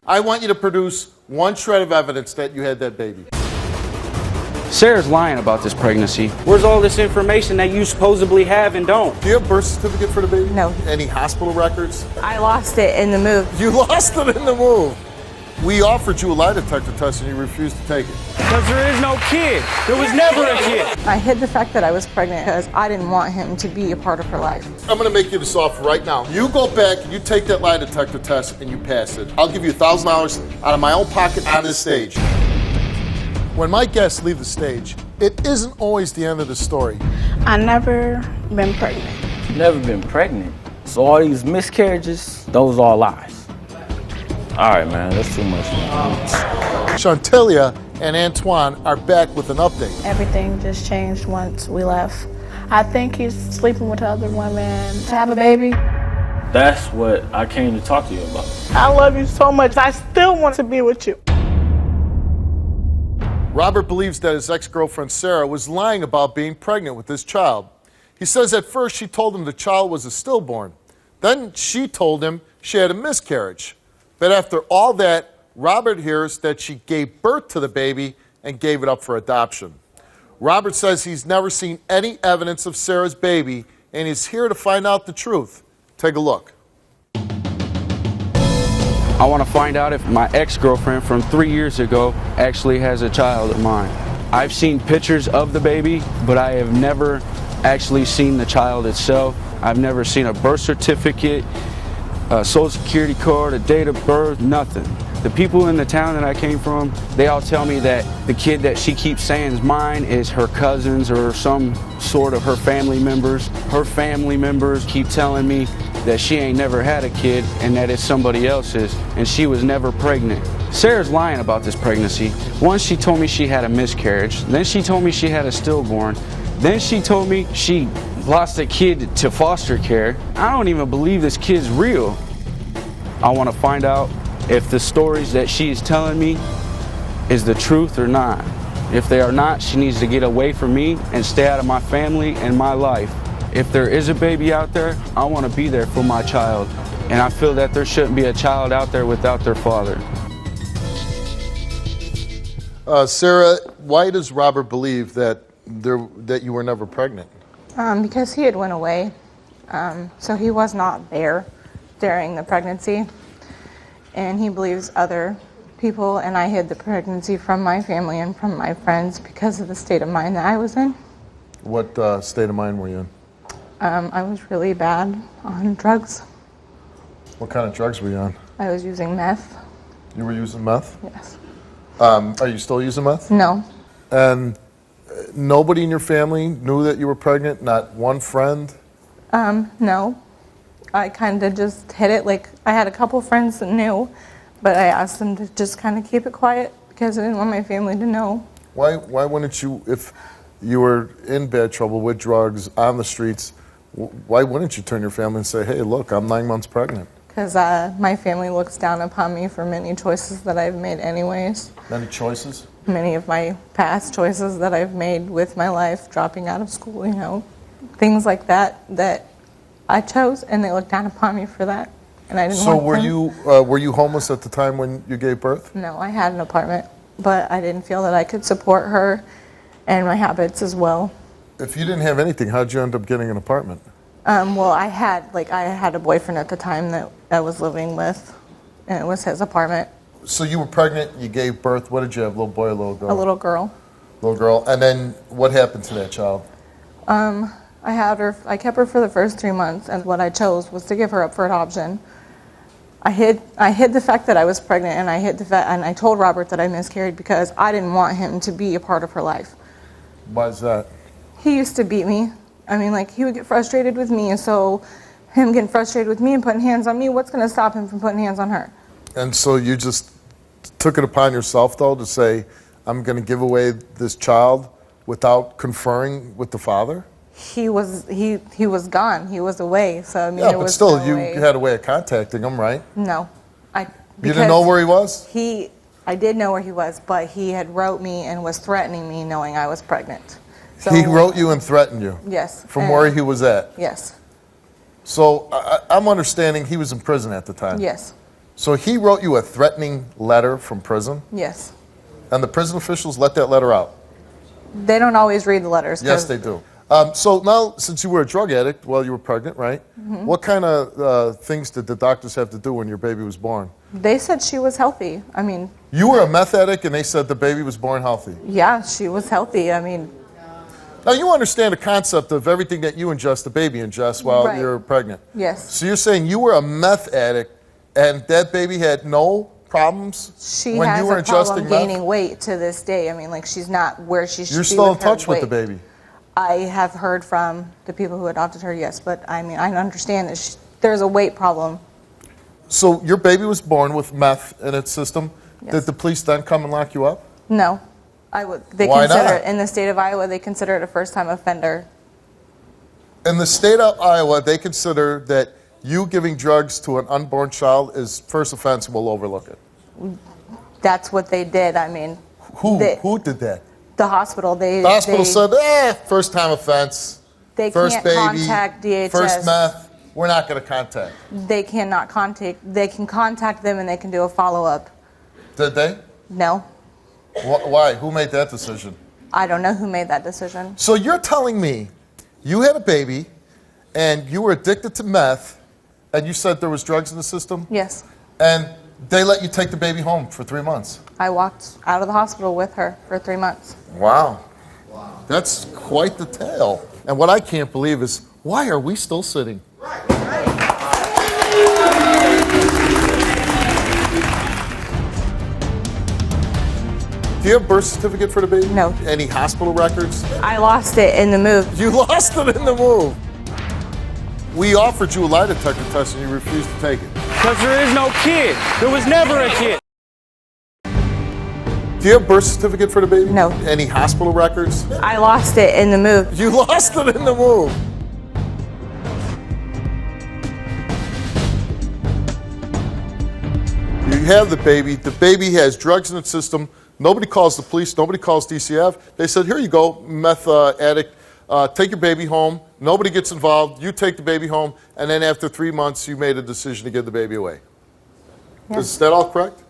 I want you to produce one shred of evidence that you had that baby. Sara's lying about this pregnancy. Where's all this information that you supposedly have and don't? Do you have a birth certificate for the baby? No. Any hospital records? I lost it in the move. You lost it in the move. We offered you a lie detector test and you refused to take it. Because there is no kid. There was never a kid. I hid the fact that I was pregnant because I didn't want him to be a part of her life. I'm gonna make you this offer right now. You go back and you take that lie detector test and you pass it. I'll give you $1,000 out of my own pocket on this stage. When my guests leave the stage, it isn't always the end of the story. I never been pregnant. Never been pregnant. So all these miscarriages, those are lies. All right, man, that's too much. Chantelia and Antoine are back with an update. Everything just changed once we left. I think he's sleeping with other women to have a baby. That's what I came to talk to you about. I love you so much. I still want to be with you. Robert believes that his ex-girlfriend Sara was lying about being pregnant with his child. He says at first she told him the child was a stillborn. Then she told him she had a miscarriage. But after all that, Robert hears that she gave birth to the baby and gave it up for adoption. Robert says he's never seen any evidence of Sara's baby and is here to find out the truth. Take a look. I want to find out if my ex-girlfriend from 3 years ago actually has a child of mine. I've seen pictures of the baby, but I have never actually seen the child itself. I've never seen a birth certificate, a social security card, a date of birth, nothing. The people in the town that I came from, they all tell me that the kid that she keeps saying is mine is her cousins or some sort of her family members. Her family members keep telling me that she ain't never had a kid and that it's somebody else's, and she was never pregnant. Sara's lying about this pregnancy. Once she told me she had a miscarriage, then she told me she had a stillborn, then she told me she lost a kid to foster care. I don't even believe this kid's real. I want to find out if the stories that she is telling me is the truth or not. If they are not, she needs to get away from me and stay out of my family and my life. If there is a baby out there, I want to be there for my child. And I feel that there shouldn't be a child out there without their father. Sara, why does Robert believe that you were never pregnant? Because he had went away, so he was not there during the pregnancy, and he believes other people, and I hid the pregnancy from my family and from my friends because of the state of mind that I was in. What state of mind were you in? I was really bad on drugs. What kind of drugs were you on? I was using meth. You were using meth? Yes. Are you still using meth? No. And nobody in your family knew that you were pregnant? Not one friend? No. I kind of just hid it. Like, I had a couple friends that knew, but I asked them to just kind of keep it quiet because I didn't want my family to know. Why wouldn't you, if you were in bad trouble with drugs, on the streets, why wouldn't you turn your family and say, hey, look, I'm 9 months pregnant? Because my family looks down upon me for many choices that I've made anyways. Many choices? Many of my past choices that I've made with my life, dropping out of school, you know, things like that I chose, and they looked down upon me for that, and I didn't want them. So were you homeless at the time when you gave birth? No, I had an apartment, but I didn't feel that I could support her and my habits as well. If you didn't have anything, how'd you end up getting an apartment? Well, I had a boyfriend at the time that I was living with, and it was his apartment. So you were pregnant, you gave birth. What did you have, little boy or little girl? A little girl. Little girl. And then what happened to that child? I kept her for the first 3 months, and what I chose was to give her up for adoption. I hid the fact that I was pregnant, and I told Robert that I miscarried because I didn't want him to be a part of her life. Why is that? He used to beat me. I mean, like, he would get frustrated with me, and so him getting frustrated with me and putting hands on me, what's going to stop him from putting hands on her? And so you just took it upon yourself, though, to say, I'm going to give away this child without conferring with the father? He was gone. He was away. So I mean, yeah, but still, you had a way of contacting him, right? No, you didn't know where he was? I did know where he was, but he had wrote me and was threatening me, knowing I was pregnant. So, he wrote you and threatened you? Yes. From where he was at? Yes. So I'm understanding he was in prison at the time? Yes. So he wrote you a threatening letter from prison, Yes. and the prison officials let that letter out? They don't always read the letters. Yes, they do. So now, since you were a drug addict while you were pregnant, right? What kind of things did the doctors have to do when your baby was born? They said she was healthy. I mean, You were a meth addict, and they said the baby was born healthy. yeah, she was healthy. I mean, Now, you understand the concept of everything that you ingest, the baby ingests while Right. you're pregnant. yes. So you're saying you were a meth addict, and that baby had no problems She when has you were a problem ingesting gaining meth? weight to this day. I mean, like, she's not where she should You're be still in with her touch with the weight. baby. I have heard from the people who adopted her, yes, but I mean, I understand that there's a weight problem. So your baby was born with meth in its system. Yes. Did the police then come and lock you up? No. They Why consider not? it, in the state of Iowa, they consider it a first-time offender. In the state of Iowa, they consider that you giving drugs to an unborn child is first offense and will overlook it. That's what they did. I mean, Who Who did that? the hospital, The hospital said, first time offense, they first can't baby, contact DHS. first meth, we're not going to contact. They cannot contact. They can contact them and they can do a follow-up. Did they? No, Why? Who made that decision? I don't know who made that decision. So you're telling me you had a baby and you were addicted to meth and you said there was drugs in the system? Yes, And they let you take the baby home for 3 months? I walked out of the hospital with her for 3 months. Wow. That's quite the tale. And what I can't believe is, why are we still sitting? Do you have a birth certificate for the baby? No. Any hospital records? I lost it in the move. You lost it in the move. We offered you a lie detector test and you refused to take it. Because there is no kid. There was never a kid. Do you have a birth certificate for the baby? No. Any hospital records? I lost it in the move. You lost it in the move. You have the baby. The baby has drugs in its system. Nobody calls the police. Nobody calls DCF. They said, here you go, meth addict. Take your baby home. Nobody gets involved. You take the baby home. And then after 3 months, you made a decision to give the baby away. Yes. Is that all correct?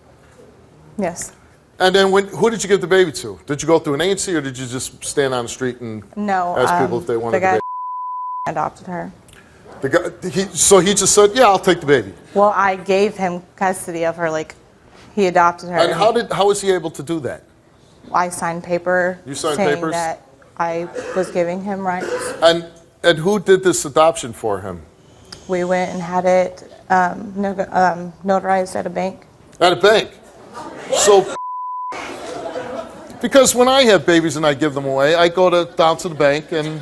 Yes. And then who did you give the baby to? Did you go through an agency or did you just stand on the street and No. ask people if they wanted the guy the adopted her. baby? So he just said, yeah, I'll take the baby. Well, I gave him custody of her. Like, he adopted her. And how was he able to do that? I signed paper You signed saying papers? that I was giving him rights. And who did this adoption for him? We went and had it notarized at a bank. At a bank. So, because when I have babies and I give them away, I go down to the bank and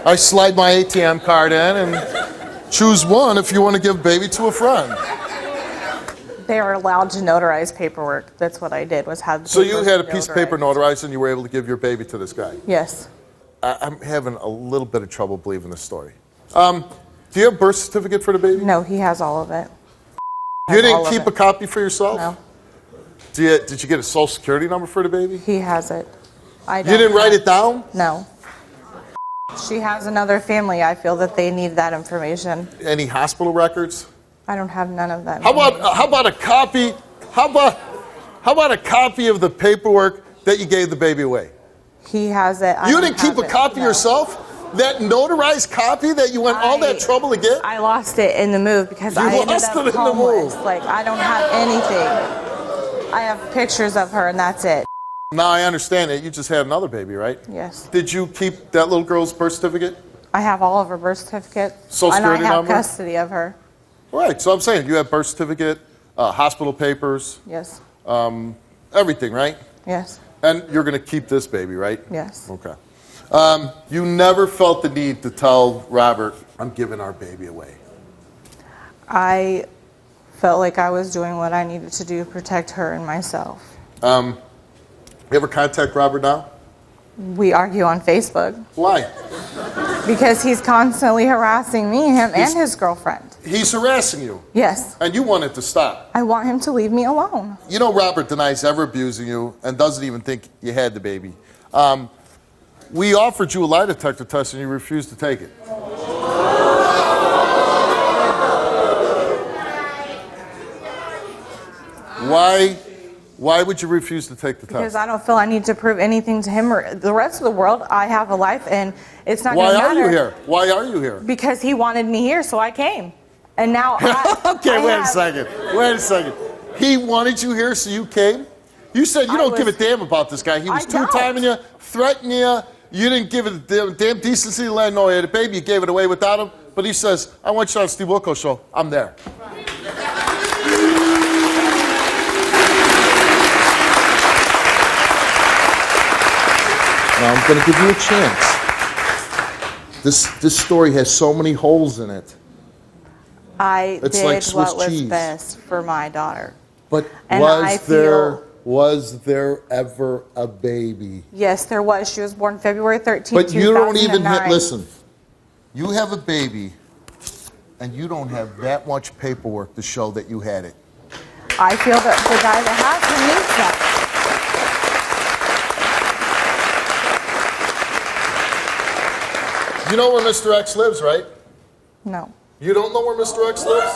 I slide my ATM card in and choose one if you want to give baby to a friend. They are allowed to notarize paperwork. That's what I did, was have the So you papers had a piece of paper notarized. notarized and you were able to give your baby to this guy. Yes. I'm having a little bit of trouble believing this story. Do you have a birth certificate for the baby? No, he has all of it. You Has all didn't of keep it. a copy for yourself? No, Did you get a social security number for the baby? he has it. I You don't didn't write have- it down? No. She has another family. I feel that they need that information. Any hospital records? I don't have none of that. How about a copy? How about a copy of the paperwork that you gave the baby away? He has it. I You don't didn't keep have a it. copy No. yourself? That notarized copy that you went all that trouble to get? I lost it in the move because You I ended lost up it in the homeless. move. Like, I don't have anything. I have pictures of her and that's it. Now I understand that you just had another baby, right? Yes. Did you keep that little girl's birth certificate? I have all of her birth certificate. Social and I security have number? custody of her. Right, so I'm saying you have birth certificate, hospital papers, Yes. everything, right? Yes. And you're going to keep this baby, right? Yes. Okay. You never felt the need to tell Robert, I'm giving our baby away. I felt like I was doing what I needed to do to protect her and myself. You ever contact Robert now? We argue on Facebook Why? because he's constantly harassing me, him, and his girlfriend. He's harassing you, Yes. and you want it to stop. I want him to leave me alone. You know Robert denies ever abusing you and doesn't even think you had the baby. We offered you a lie detector test and you refused to take it. Why would you refuse to take the test? Because I don't feel I need to prove anything to him or the rest of the world. I have a life, and it's not going to matter. Why are you here? Why are you here? Because he wanted me here, so I came. And now Okay, wait a second. Wait a second. He wanted you here, so you came? You said you don't give a damn about this guy. He was two-timing you, threatening you. You didn't give it a damn decency to let him know he had a baby. You gave it away without him. But he says, I want you on the Steve Wilkos show. I'm there. Now I'm going to give you a chance. This story has so many holes in it. I It's did like Swiss what was cheese. best for my daughter. But And was there ever a baby? Yes, there was. She was born February 13th, But you don't even 2009. listen. You have a baby, and you don't have that much paperwork to show that you had it. I feel that the guy that has her needs that. You know where Mr. X lives, right? No. You don't know where Mr. X lives?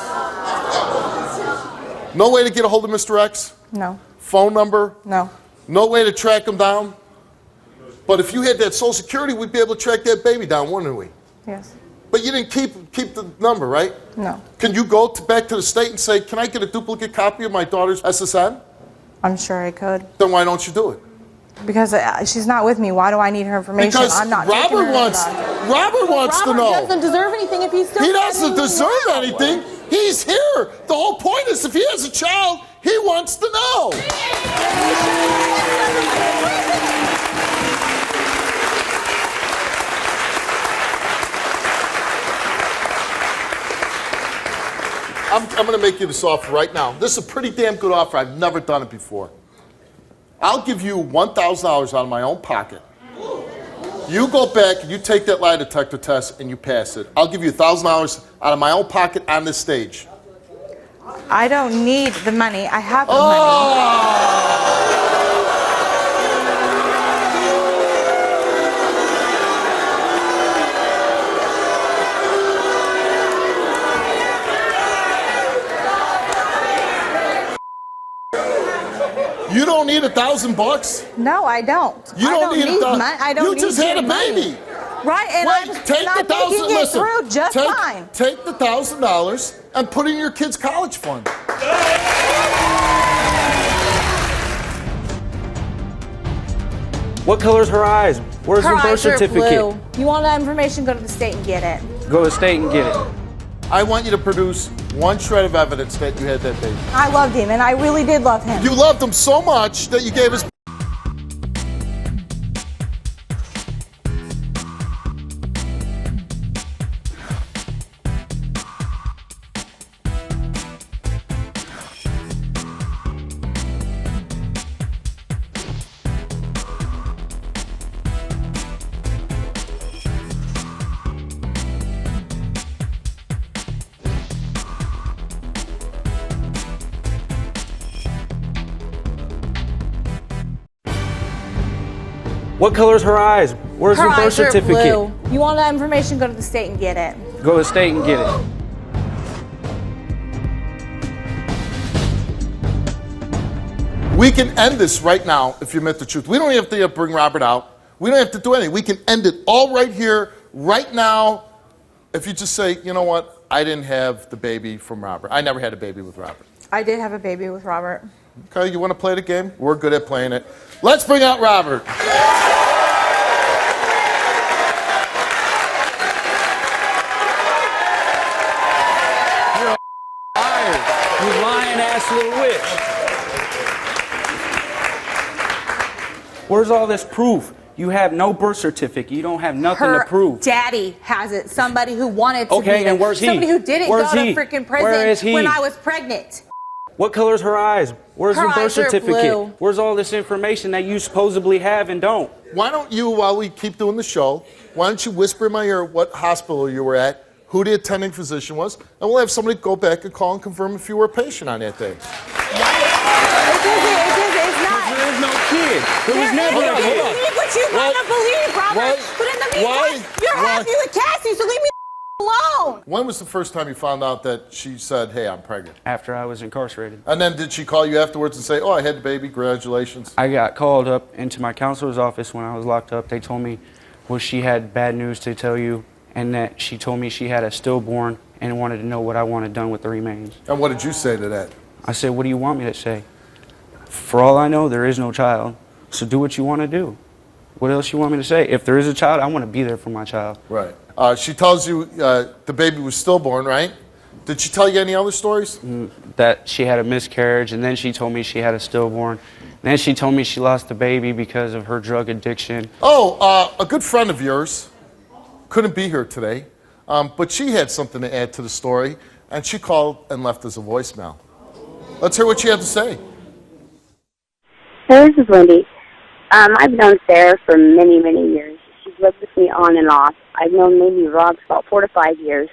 No way to get a hold of Mr. X? No. Phone number? No. No way to track him down? But if you had that Social Security, we'd be able to track that baby down, wouldn't we? Yes. But you didn't keep the number, right? No. Can you go back to the state and say, can I get a duplicate copy of my daughter's SSN? I'm sure I could. Then why don't you do it? Because she's not with me. Why do I need her information? Because I'm not Robert wants to know. Robert doesn't deserve anything if he's still He doesn't living deserve now. anything. He's here. The whole point is if he has a child, he wants to know. I'm going to make you this offer right now. This is a pretty damn good offer. I've never done it before. I'll give you $1,000 out of my own pocket. You go back and you take that lie detector test and you pass it. I'll give you $1,000 out of my own pocket on this stage. I don't need the money. I have the money. You don't need $1,000? No, I don't. You don't need money. $1,000. I don't You need just had a money. baby. Right, and Wait, I'm making it through just fine. Take the $1,000 and put it in your kid's college fund. What color's her eyes? Where's her birth eyes are certificate? blue. You want that information? Go to the state and get it. Go to the state and get it. I want you to produce one shred of evidence that you had that baby. I loved him, and I really did love him. You loved him so much that you gave us. What color's her eyes? Where's her birth eyes are certificate? blue. You want that information? Go to the state and get it. Go to the state and get it. We can end this right now if you admit the truth. We don't have to bring Robert out. We don't have to do anything. We can end it all right here, right now, if you just say, you know what, I didn't have the baby from Robert. I never had a baby with Robert. I did have a baby with Robert. Okay, you want to play the game? We're good at playing it. Let's bring out Robert. You're a liar. You lying ass little witch. Where's all this proof? You have no birth certificate. You don't have nothing Her to prove. daddy has it. Somebody who wanted to Okay, be there. and where's he? Somebody who didn't Where's go he? to freaking Where is prison he? when I was pregnant. What color's her eyes? Where's Her her birth eyes are certificate? blue. Where's all this information that you supposedly have and don't? Why don't you, while we keep doing the show, why don't you whisper in my ear what hospital you were at, who the attending physician was, and we'll have somebody go back and call and confirm if you were a patient on that day. It's not. There is no kid. There was never a You kid. believe what you want to believe, Robert. Why? But in the Why? meantime, you're Why? happy with Cassie, so leave me alone. alone. When was the first time you found out that she said, hey, I'm pregnant? After I was incarcerated. And then did she call you afterwards and say, oh, I had the baby, congratulations? I got called up into my counselor's office when I was locked up. They told me, well, she had bad news to tell you, and that she told me she had a stillborn and wanted to know what I wanted done with the remains. And what did you say to that? I said, what do you want me to say? For all I know, there is no child, so do what you want to do. What else you want me to say? If there is a child, I want to be there for my child. Right. She tells you the baby was stillborn, right? Did she tell you any other stories? That she had a miscarriage, and then she told me she had a stillborn. Then she told me she lost the baby because of her drug addiction. Oh, a good friend of yours couldn't be here today, but she had something to add to the story, and she called and left us a voicemail. Let's hear what she had to say. Hey, this is Wendy. I've known Sara for many, many years. She's lived with me on and off. I've known maybe Rob for about 4 to 5 years.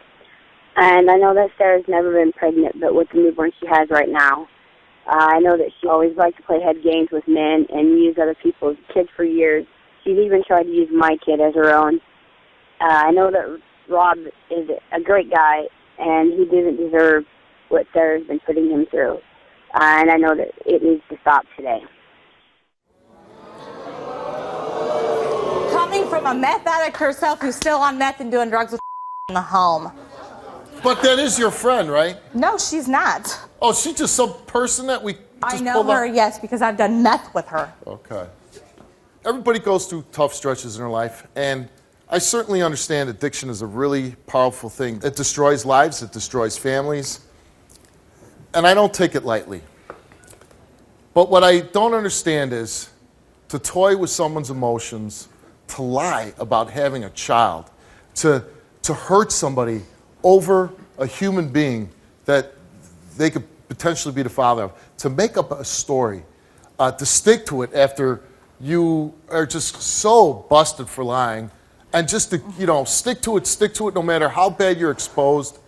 And I know that Sara's never been pregnant, but with the newborn she has right now. I know that she always liked to play head games with men and use other people's kids for years. She's even tried to use my kid as her own. I know that Rob is a great guy, and he doesn't deserve what Sara's been putting him through. And I know that it needs to stop today. Coming from a meth addict herself who's still on meth and doing drugs with in the home. But that is your friend, right? No, she's not. Oh, she's just some person that we just I know pulled up? her, yes, because I've done meth with her. Okay. Everybody goes through tough stretches in their life, and I certainly understand addiction is a really powerful thing. It destroys lives, it destroys families, and I don't take it lightly. But what I don't understand is to toy with someone's emotions, to lie about having a child, to hurt somebody over a human being that they could potentially be the father of, to make up a story, to stick to it after you are just so busted for lying, and just to, stick to it no matter how bad you're exposed.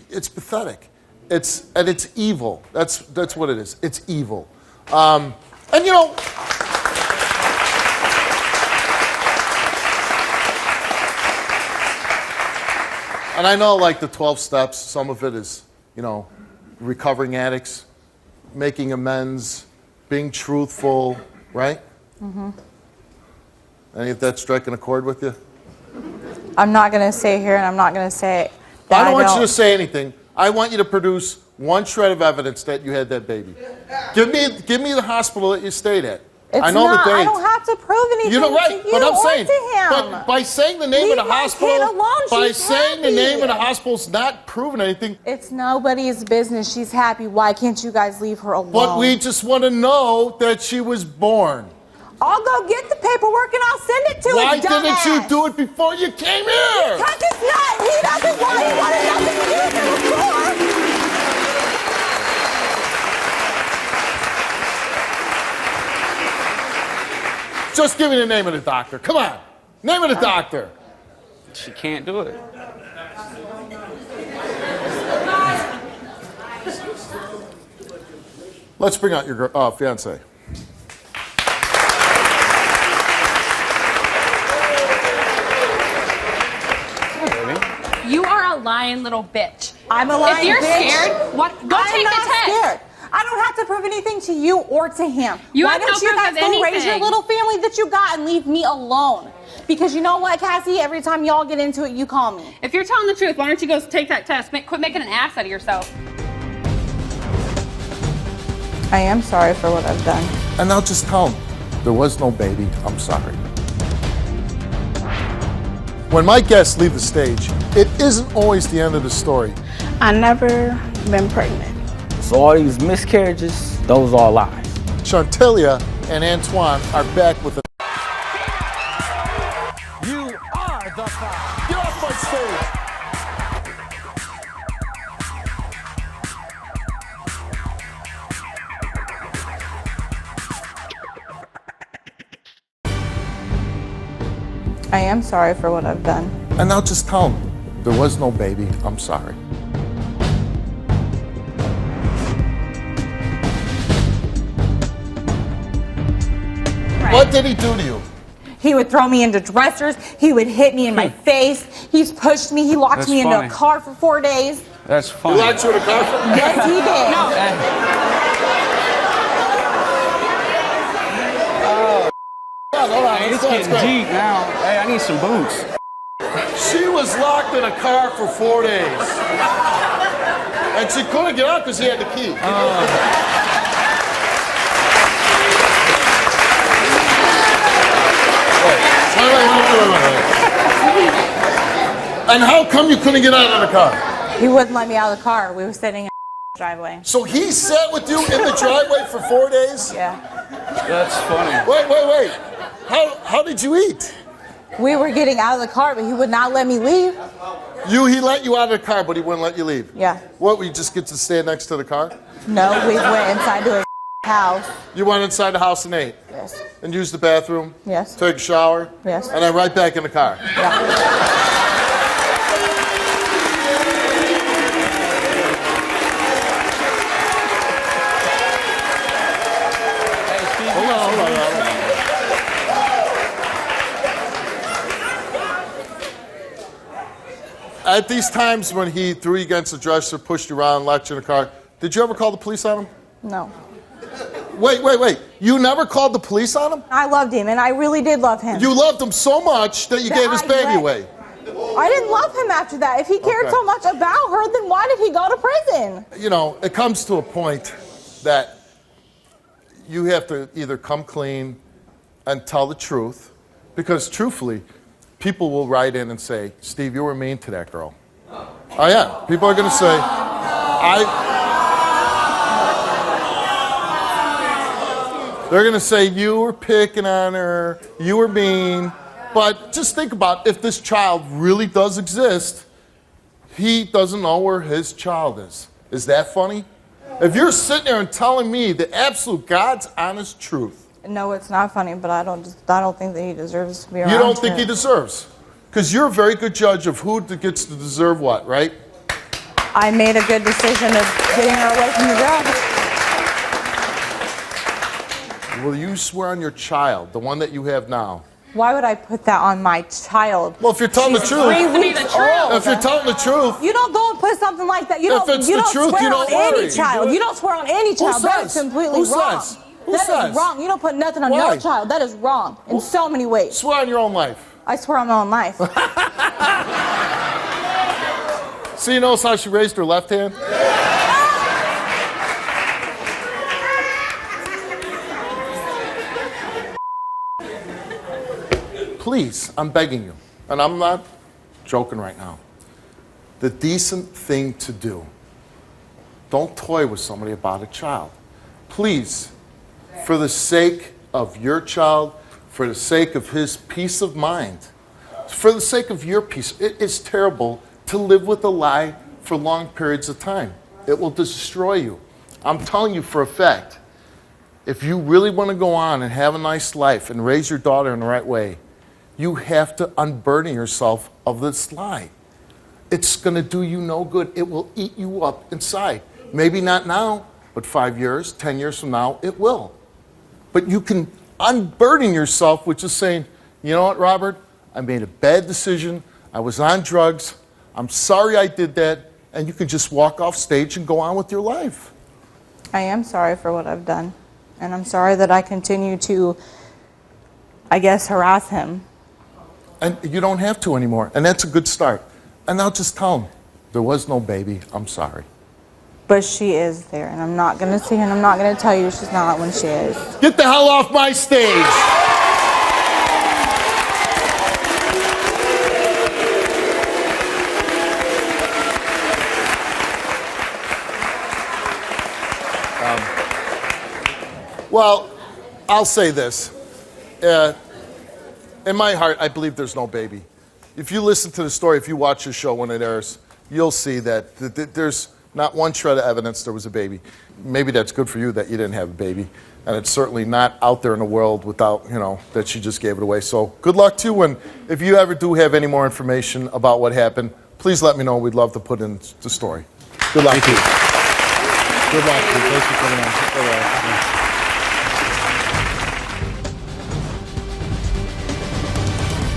It's pathetic. It's evil. That's what it is. It's evil. And I know, like the 12 steps, some of it is, recovering addicts, making amends, being truthful, right? Mm-hmm. Any of that striking a chord with you? I'm not going to say here, and I'm not going to say that I don't want you to say anything. I want you to produce one shred of evidence that you had that baby. Give me the hospital that you stayed at. I know the dates. I don't have to prove anything You know, right? to you But I'm or saying, to him. but by saying the name of the hospital, She's saying the happy. name of the hospital's not proving anything. It's nobody's business. She's happy. Why can't you guys leave her alone? But we just want to know that she was born. I'll go get the paperwork and I'll send it to Why his dumbass. didn't you do it before you came here? Because it's not. He doesn't want it. He wanted nothing to do with it before. Just give me the name of the doctor. Come on. Name of the doctor. She can't do it. Let's bring out your fiance. You are a lying little bitch. I'm a lying bitch. If you're scared, what? Go take the test. Scared. I don't have to prove anything to you or to him. Why don't you guys go raise your little family that you got and leave me alone? Because you know what, Cassie? Every time y'all get into it, you call me. If you're telling the truth, why don't you go take that test? Quit making an ass out of yourself. I am sorry for what I've done. And I'll just tell him, there was no baby. I'm sorry. When my guests leave the stage, it isn't always the end of the story. I never been pregnant. So all these miscarriages, those are lies. Chantelia and Antoine are back with a... You are the father. Get off my stage! I am sorry for what I've done. And I'll just tell him, there was no baby. I'm sorry. What did he do to you? He would throw me into dressers. He would hit me in my face. He's pushed me. He locked That's me into funny. a car for 4 days. That's He funny. locked you in a car? Yes, he did. Hold on, It's getting deep now. Hey, I need some boots. She was locked in a car for 4 days. And she couldn't get out because he had the key. Wait. And how come you couldn't get out of the car? He wouldn't let me out of the car. We were sitting in the driveway. So he sat with you in the driveway for 4 days? Yeah. That's funny. Wait. How did you eat? We were getting out of the car, but he would not let me leave. He let you out of the car, but he wouldn't let you leave? Yeah. What, we just get to stand next to the car? No, we went inside to his house. You went inside the house and ate? Yes. And used the bathroom? Yes. Took a shower? Yes. And then right back in the car? Yeah. Hold on. At these times when he threw you against the dresser, pushed you around, locked you in the car, did you ever call the police on him? No. Wait. You never called the police on him? I loved him, and I really did love him. You loved him so much that you gave his baby away. I didn't love him after that. If he cared so much about her, then why did he go to prison? You know, it comes to a point that you have to either come clean and tell the truth, because truthfully, people will write in and say, Steve, you were mean to that girl. Oh yeah, people are going to say, they're going to say, you were picking on her, you were mean. But just think about, if this child really does exist, he doesn't know where his child is. Is that funny? If you're sitting there and telling me the absolute God's honest truth. No, it's not funny, but I don't think that he deserves to be around. You don't think he deserves? Because you're a very good judge of who gets to deserve what, right? I made a good decision of getting her away from the girl. Will you swear on your child, the one that you have now? Why would I put that on my child? Well, if you're telling the truth. 3 weeks old. If you're telling the truth. You don't go and put something like that. You If don't, it's you the don't truth, swear you don't on any worry. child. You don't swear on any child. That is says? completely Who wrong. says? Who That says? is wrong. You don't put nothing on Why? your child. That is wrong in so many ways. Swear on your own life. I swear on my own life. See, you notice how she raised her left hand? Please, I'm begging you, and I'm not joking right now. The decent thing to do, don't toy with somebody about a child. Please, for the sake of your child, for the sake of his peace of mind, for the sake of your peace, it is terrible to live with a lie for long periods of time. It will destroy you. I'm telling you for a fact, if you really want to go on and have a nice life and raise your daughter in the right way, you have to unburden yourself of this lie. It's going to do you no good. It will eat you up inside. Maybe not now, but 5 years, 10 years from now, it will. But you can unburden yourself with just saying, you know what, Robert? I made a bad decision. I was on drugs. I'm sorry I did that. And you can just walk off stage and go on with your life. I am sorry for what I've done. And I'm sorry that I continue to, I guess, harass him. And you don't have to anymore. And that's a good start. And I'll just tell him, there was no baby. I'm sorry. But she is there. And I'm not going to sit here and I'm not going to tell you she's not when she is. Get the hell off my stage. Well, I'll say this. In my heart, I believe there's no baby. If you listen to the story, if you watch the show when it airs, you'll see that there's not one shred of evidence there was a baby. Maybe that's good for you that you didn't have a baby. And it's certainly not out there in the world without, that she just gave it away. So good luck to you. And if you ever do have any more information about what happened, please let me know. We'd love to put in the story. Good luck to you. Good luck to you. Thanks for coming on. Bye-bye.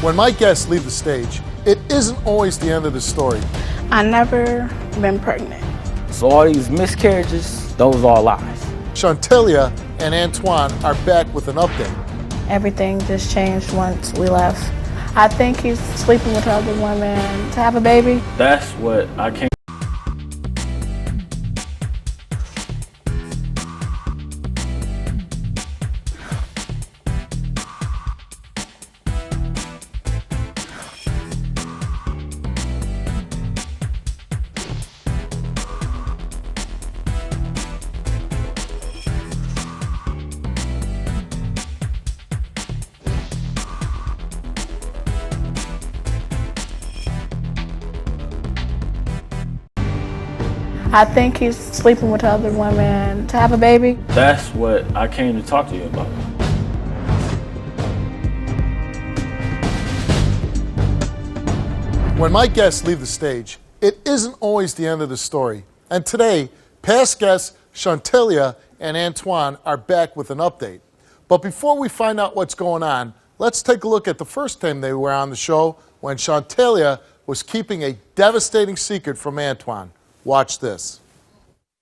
When my guests leave the stage, it isn't always the end of the story. I never been pregnant. So all these miscarriages, those are lies. Shantelia and Antoine are back with an update. Everything just changed once we left. I think he's sleeping with other women to have a baby. That's what I can't. I think he's sleeping with other women to have a baby. That's what I came to talk to you about. When my guests leave the stage, it isn't always the end of the story. And today, past guests Shantelia and Antoine are back with an update. But before we find out what's going on, let's take a look at the first time they were on the show when Shantelia was keeping a devastating secret from Antoine. Watch this.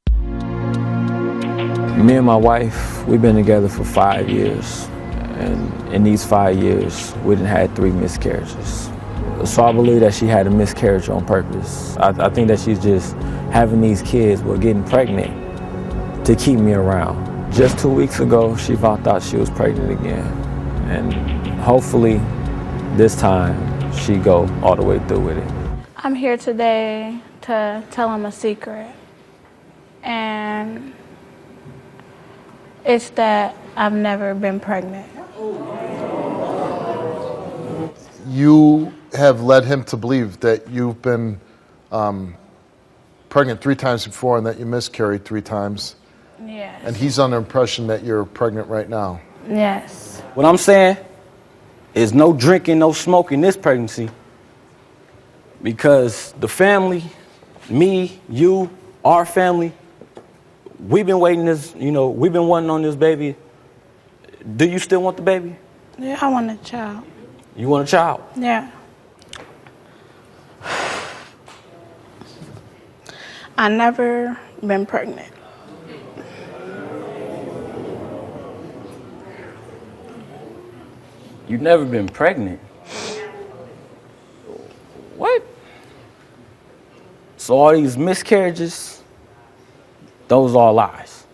Me and my wife, we've been together for 5 years. And in these 5 years, we done had 3 miscarriages. So I believe that she had a miscarriage on purpose. I think that she's just having these kids, but getting pregnant to keep me around. Just 2 weeks ago, she found out she was pregnant again. And hopefully, this time, she go all the way through with it. I'm here today to tell him a secret. And it's that I've never been pregnant. You have led him to believe that you've been pregnant 3 times before and that you miscarried 3 times. Yes. And he's under the impression that you're pregnant right now. Yes. What I'm saying is no drinking, no smoking this pregnancy, because the family, me, you, our family, we've been waiting this, we've been wanting on this baby. Do you still want the baby? Yeah, I want a child. You want a child? Yeah. I never been pregnant. You've never been pregnant? What? So all these miscarriages, those are lies.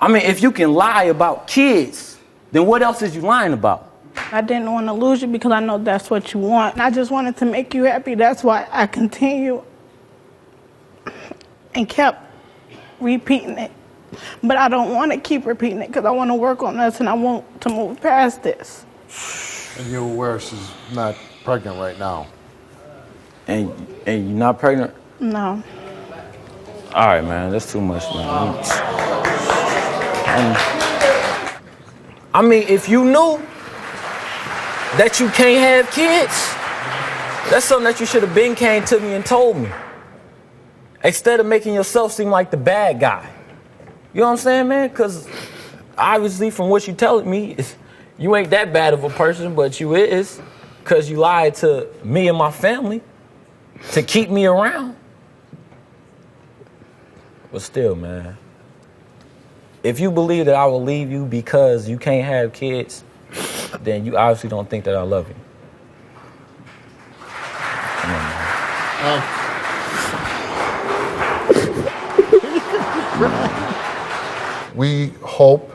I mean, if you can lie about kids, then what else is you lying about? I didn't want to lose you because I know that's what you want. I just wanted to make you happy. That's why I continued and kept repeating it. But I don't want to keep repeating it because I want to work on us and I want to move past this. And you're aware she's not pregnant right now. And you're not pregnant? No. All right, man, that's too much, man. I mean, if you knew that you can't have kids, that's something that you should have been came to me and told me. Instead of making yourself seem like the bad guy. You know what I'm saying, man? Because obviously from what you're telling me, you ain't that bad of a person, but you is. Because you lied to me and my family to keep me around. But still, man, if you believe that I will leave you because you can't have kids, then you obviously don't think that I love you. Come on, man. We hope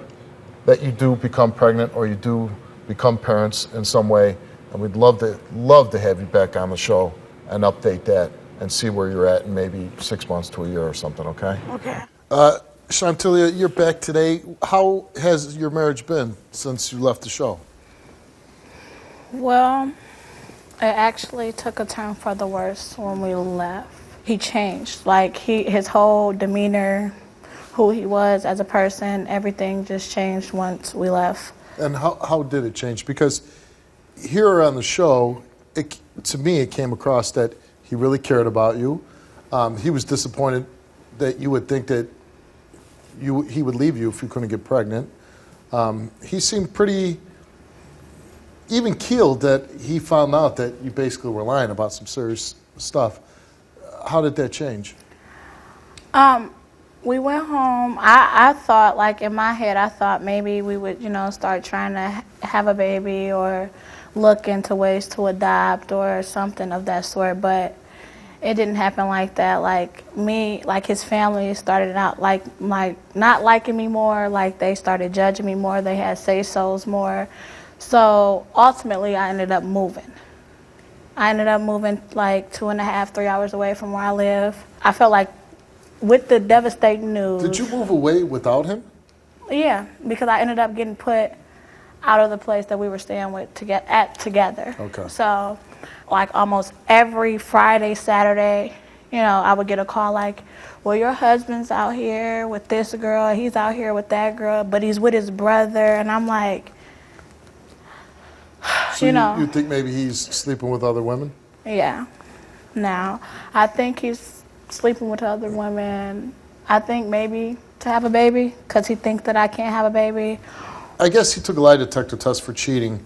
that you do become pregnant or you do become parents in some way, and we'd love to have you back on the show and update that and see where you're at in maybe 6 months to a year or something, okay? Okay. Shantelia, you're back today. How has your marriage been since you left the show? Well, it actually took a turn for the worse when we left. He changed. Like, his whole demeanor, who he was as a person, everything just changed once we left. And how did it change? Because here on the show, to me, it came across that he really cared about you. He was disappointed that you would think that he would leave you if you couldn't get pregnant. He seemed pretty even keeled that he found out that you basically were lying about some serious stuff. How did that change? We went home. I thought, like in my head, I thought maybe we would, start trying to have a baby or look into ways to adopt or something of that sort. But it didn't happen like that. Like his family started out like not liking me more. Like they started judging me more. They had say-sos more. So ultimately, I ended up moving. like 2.5, 3 hours away from where I live. I felt like with the devastating news. Did you move away without him? Yeah, because I ended up getting put out of the place that we were staying with together. Okay. So, like almost every Friday, Saturday, I would get a call like, well, your husband's out here with this girl, he's out here with that girl, but he's with his brother. And I'm like, So you think maybe he's sleeping with other women? Yeah. Now, I think he's sleeping with other women. I think maybe to have a baby, because he thinks that I can't have a baby. I guess he took a lie detector test for cheating.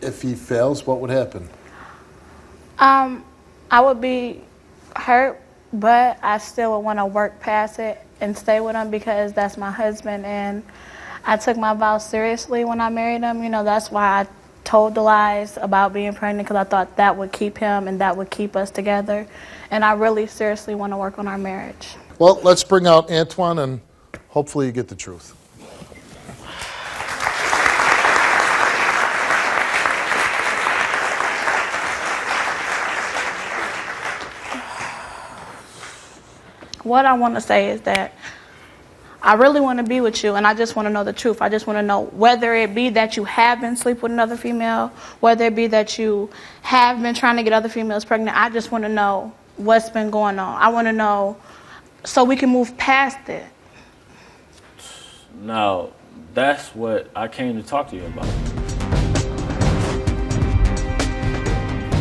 If he fails, what would happen? I would be hurt, but I still would want to work past it and stay with him because that's my husband, and I took my vows seriously when I married him. That's why I told the lies about being pregnant, because I thought that would keep him and that would keep us together. And I really seriously want to work on our marriage. Well, let's bring out Antoine and hopefully you get the truth. What I want to say is that I really want to be with you, and I just want to know the truth. I just want to know whether it be that you have been sleeping with another female, whether it be that you have been trying to get other females pregnant. I just want to know what's been going on. I want to know so we can move past it. Now, that's what I came to talk to you about.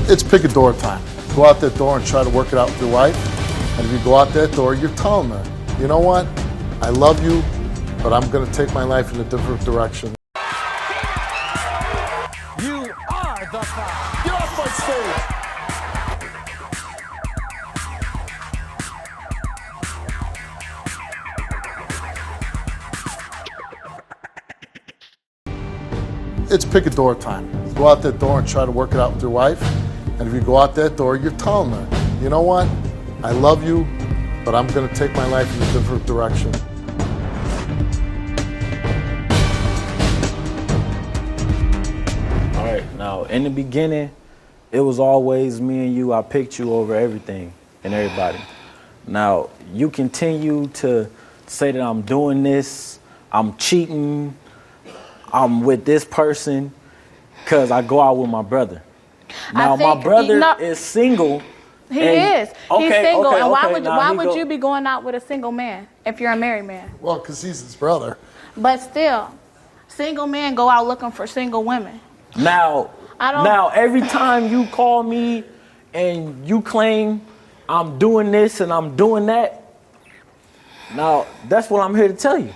It's pick a door time. Go out that door and try to work it out with your wife. And if you go out that door, you're telling her, you know what? I love you, but I'm going to take my life in a different direction. You are the five. Get off my stage! It's pick a door time. Go out that door and try to work it out with your wife. And if you go out that door, you're telling her, you know what? I love you, but I'm going to take my life in a different direction. All right, now, in the beginning, it was always me and you. I picked you over everything and everybody. Now, you continue to say that I'm doing this, I'm cheating, I'm with this person, because I go out with my brother. Now, my brother is single. He is. He's single. Okay, and why now would you be going out with a single man if you're a married man? Well, because he's his brother. But still, single men go out looking for single women. Now, every time you call me and you claim I'm doing this and I'm doing that, now, that's what I'm here to tell you.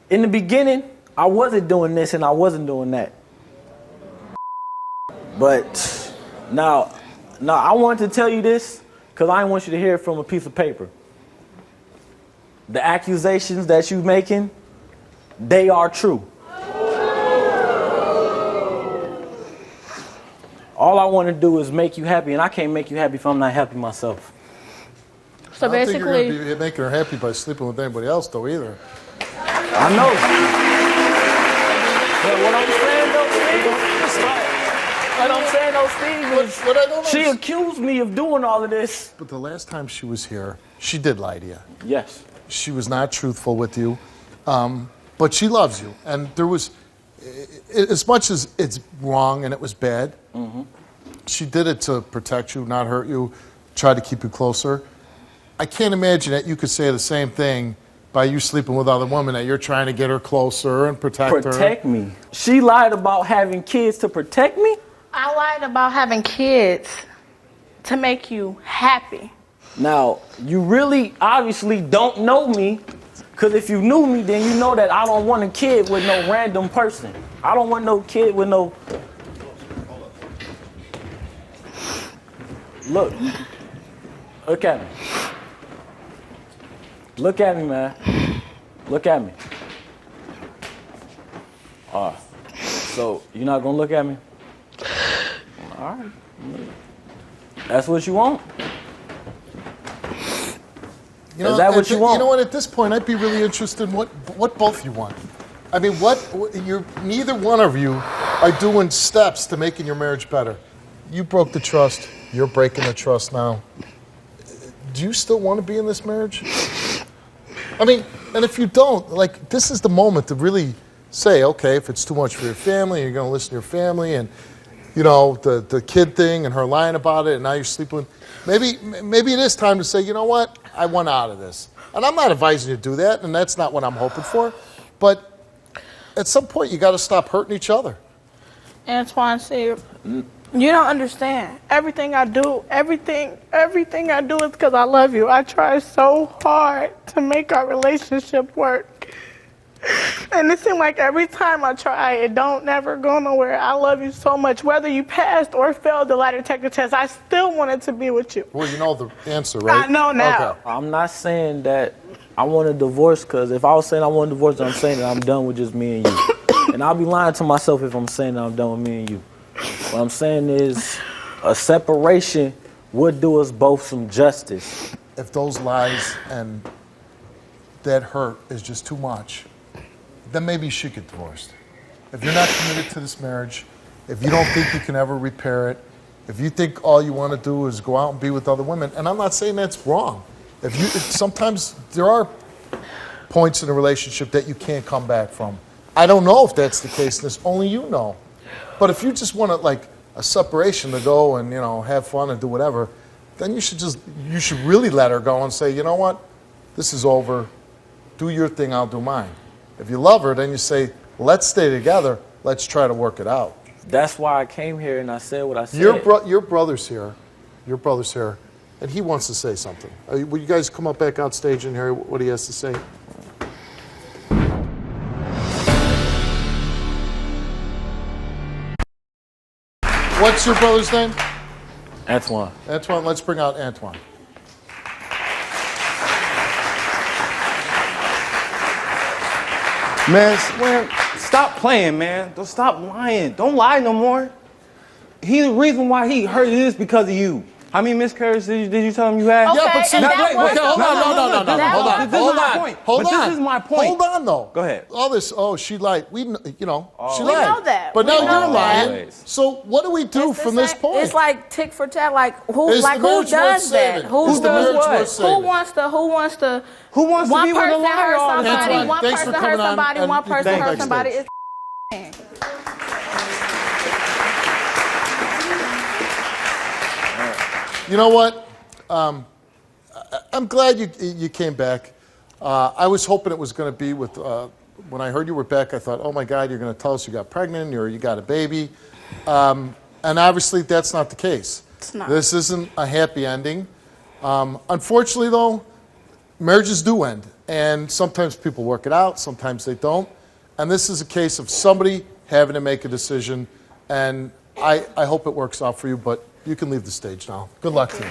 In the beginning, I wasn't doing this and I wasn't doing that. But now I wanted to tell you this because I want you to hear it from a piece of paper. The accusations that you're making, they are true. All I want to do is make you happy, and I can't make you happy if I'm not happy myself. So I don't think basically, you're going to be making her happy by sleeping with anybody else, though, either. I know. But what I'm saying, though, Steve, she accused me of doing all of this. But the last time she was here, she did lie to you. Yes. She was not truthful with you, but she loves you. And there was, as much as it's wrong and it was bad, she did it to protect you, not hurt you, try to keep you closer. I can't imagine that you could say the same thing by you sleeping with other women, that you're trying to get her closer and protect her. Protect me? She lied about having kids to protect me? I lied about having kids to make you happy. Now, you really obviously don't know me, Because if you knew me, then you know that I don't want a kid with no random person. I don't want no kid with no... Look. Look at me. Look at me, man. Look at me. All right. So, you're not gonna look at me? All right. That's what you want? You know, Is that what you want? You know what? At this point, I'd be really interested in what both you want. I mean, neither one of you are doing steps to making your marriage better. You broke the trust. You're breaking the trust now. Do you still want to be in this marriage? I mean, and if you don't, like, this is the moment to really say, okay, if it's too much for your family, you're going to listen to your family, and, you know, the kid thing and her lying about it, and now you're sleeping. Maybe it is time to say, you know what? I want out of this. And I'm not advising you to do that, and that's not what I'm hoping for. But at some point, you got to stop hurting each other. Antoine, see, you don't understand. Everything I do is because I love you. I try so hard to make our relationship work. And it seems like every time I try, it don't never go nowhere. I love you so much. Whether you passed or failed the lie detector test, I still wanted to be with you. Well, you know the answer, right? I know now. Okay. I'm not saying that I want a divorce, because if I was saying I want a divorce, then I'm saying that I'm done with just me and you. And I'll be lying to myself if I'm saying that I'm done with me and you. What I'm saying is a separation would do us both some justice. If those lies and that hurt is just too much, then maybe you should get divorced. If you're not committed to this marriage, if you don't think you can ever repair it, if you think all you want to do is go out and be with other women, and I'm not saying that's wrong. Sometimes there are points in a relationship that you can't come back from. I don't know if that's the case, and it's only you know. But if you just want like a separation to go and, you know, have fun and do whatever, then you should really let her go and say, you know what, this is over. Do your thing, I'll do mine. If you love her, then you say, let's stay together. Let's try to work it out. That's why I came here and I said what I said. Your brother's here. Your brother's here, and he wants to say something. Will you guys come up back on stage and hear what he has to say? What's your brother's name? Antoine. Antoine, let's bring out Antoine. Man, stop playing, man. Don't stop lying. Don't lie no more. The reason why he hurt you is because of you. How many miscarriages did you tell him you had? Okay, yeah, but see, and that was okay, hold on, no, hold on. This is my point. Hold on. This is my point. Hold on, though. Go ahead. All this, she lied. She lied. We know that. But We now know you're that. lying. So what do we do from this point? It's like tick for tat. Like who Is the who marriage worth does that? saving? Is the marriage worth saving? Who wants to Who wants to one be with a person liar hurt all the somebody, time? one Thanks for person coming hurt on somebody, and one person thank hurt somebody. Backstage. You know what? I'm glad you came back. I was hoping it was going to be with, when I heard you were back, I thought, oh my God, you're going to tell us you got pregnant or you got a baby. And obviously that's not the case. It's not. This isn't a happy ending. Unfortunately though, marriages do end. And sometimes people work it out, sometimes they don't. And this is a case of somebody having to make a decision. And I hope it works out for you, but you can leave the stage now. Good luck to you.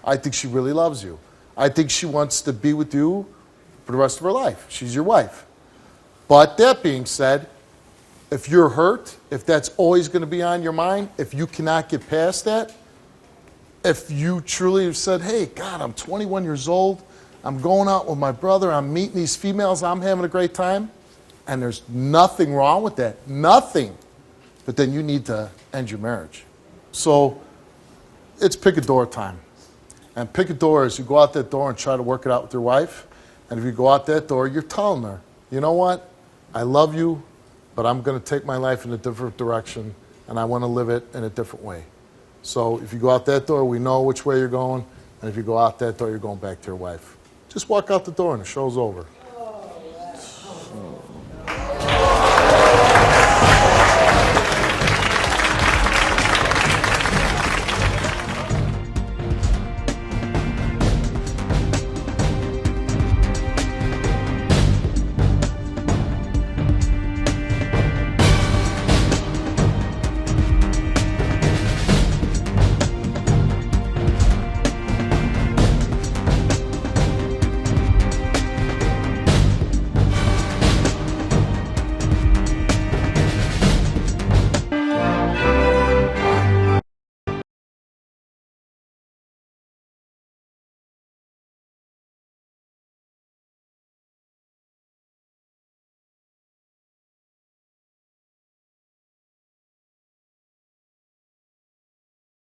I think she really loves you. I think she wants to be with you for the rest of her life. She's your wife. But that being said, if you're hurt, if that's always going to be on your mind, if you cannot get past that, if you truly have said, hey, God, I'm 21 years old, I'm going out with my brother, I'm meeting these females, I'm having a great time, and there's nothing wrong with that, nothing, but then you need to end your marriage. So it's pick a door time. And pick a door as you go out that door and try to work it out with your wife. And if you go out that door, you're telling her, you know what? I love you, but I'm going to take my life in a different direction, and I want to live it in a different way. So if you go out that door, we know which way you're going. And if you go out that door, you're going back to your wife. Just walk out the door and the show's over.